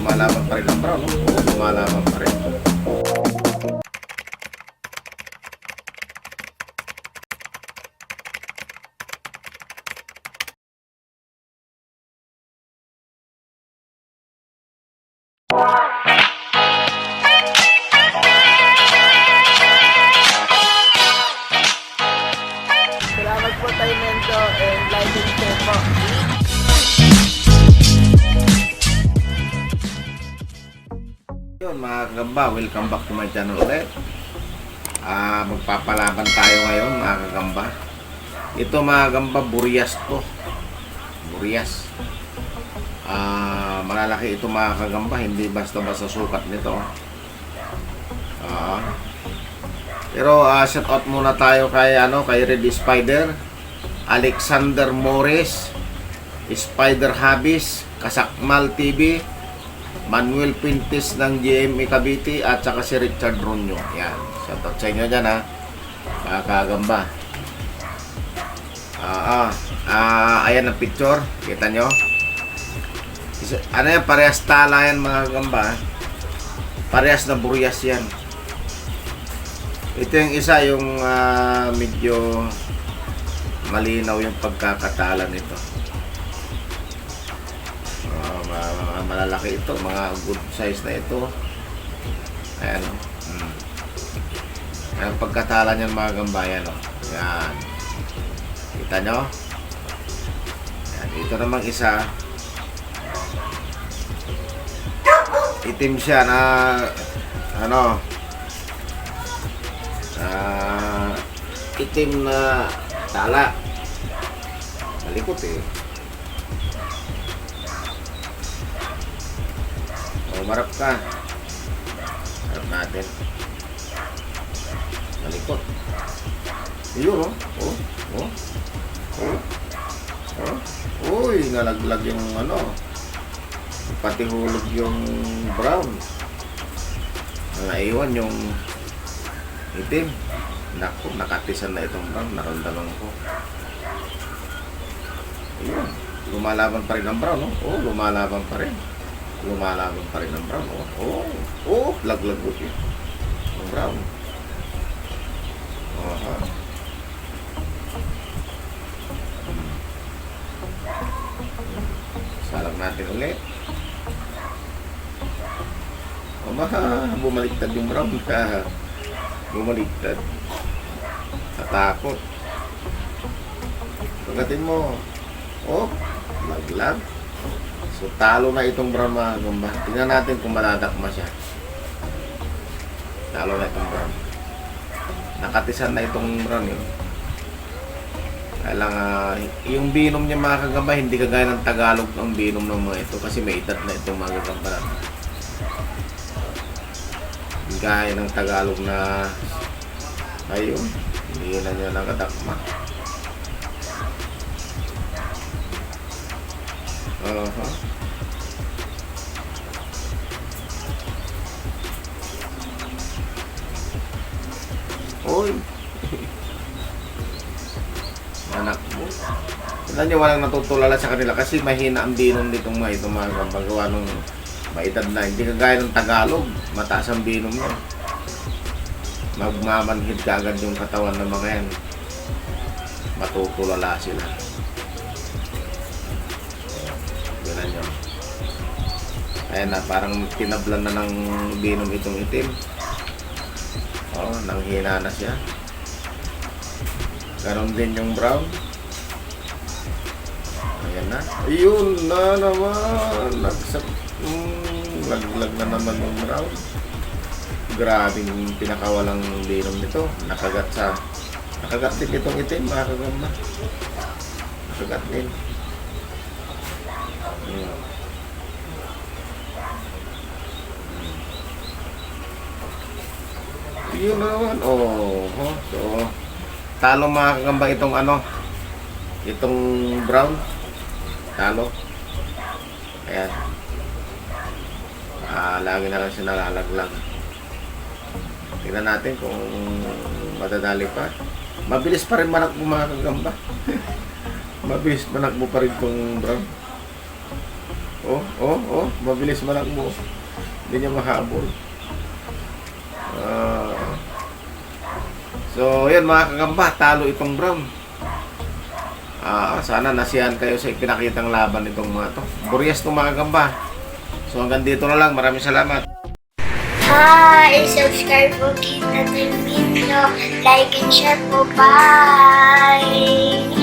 lumalaban pa rin ang brown, no? Oo, lumalaban pa rin. Salamat po tayo Mento and like and share po. Yun mga kagamba, welcome back to my channel ulit. Magpapalaban tayo ngayon mga kagamba. Ito mga kagamba, Burias to. Burias. Malalaki ito mga kagamba, hindi basta-basta sukat nito. Pero shout out muna tayo kay Red Spider, Alexander Morris, Spider Habis, Kasakmal TV, Manuel Pintis ng GMA Cavite, at saka si Richard Ronyo. Yan, shout out sa inyo dyan ha, mga kagamba. Ayan ang picture, kita nyo. Ano yan, parehas tala yan mga kagamba. Parehas na Burias yan. Ito yung isa, yung medyo malinaw yung pagkakatala nito. Malalaki ito, mga good size na ito. Ayan o. Ayan, pagkatala niyan mga gambayan o. Ayan. Kita nyo? Ayan, ito namang isa. Itim siya na itim na tala. Malikot eh. Marap ka. Marap natin. Malikot. Yun Uy, nalaglag yung pati hulog yung brown. Naiwan yung itim. Naku, nakatisan na itong brown. Naramdaman ko. Ayun. Lumalaban pa rin ang brown, no? Oo, lumalaban pa rin. Lumalaban pa rin ang brown, oh. Laglag ko yun. Ang brown. Salag natin ulit. Bumaliktad yung brown. Bumaliktad. Natakot. Pagatin mo. Laglag. So talo na itong brown mga gamba. Tingnan natin kung maladakma siya. Talo na itong brown. Nakatisan na itong brown yun. Kailangan yung binom niya mga kagamba, hindi kagaya ng Tagalog ang binom ng mga ito kasi may edad na itong mga kagamba natin. Gaya ng Tagalog na ayun, hindi na niya nakadakma. Oy. Anak mo. Tignan nyo, walang natutulala sa kanila kasi mahina ang binom nitong mga ito mga gawa nung maitad na. Hindi kagaya ng Tagalog, mataas ang binom niya. Magmamanhid ka agad yung katawan ng mga yan. Matutulala sila. Tignan nyo. Ayan na, parang tinablan na ng binom itong itim. Nanghina na siya. Ganon din yung brown. Ayan na. Ayun na naman. Laglag na naman yung brown. Grabe yung pinakawalang binom nito. Nakagat din itong itim, mga kagamba. Nakagat din. Yun naman. So talo mga kagamba itong itong brown. Talo. Ayan. Lagi na lang siya nalalaglag. Tingnan natin kung madadali pa. Mabilis pa rin manakbo mga kagamba. Mabilis manakbo pa rin itong brown. Mabilis malakbo. Hindi niya mahabol. So, yun mga kagamba, talo itong Brown. Sana nasiyahan kayo sa ipinakitang laban nitong mga to. Buryas itong mga kagamba. So, hanggang dito na lang. Maraming salamat. Hi! Subscribe po kita ng video. Like and share po. Bye!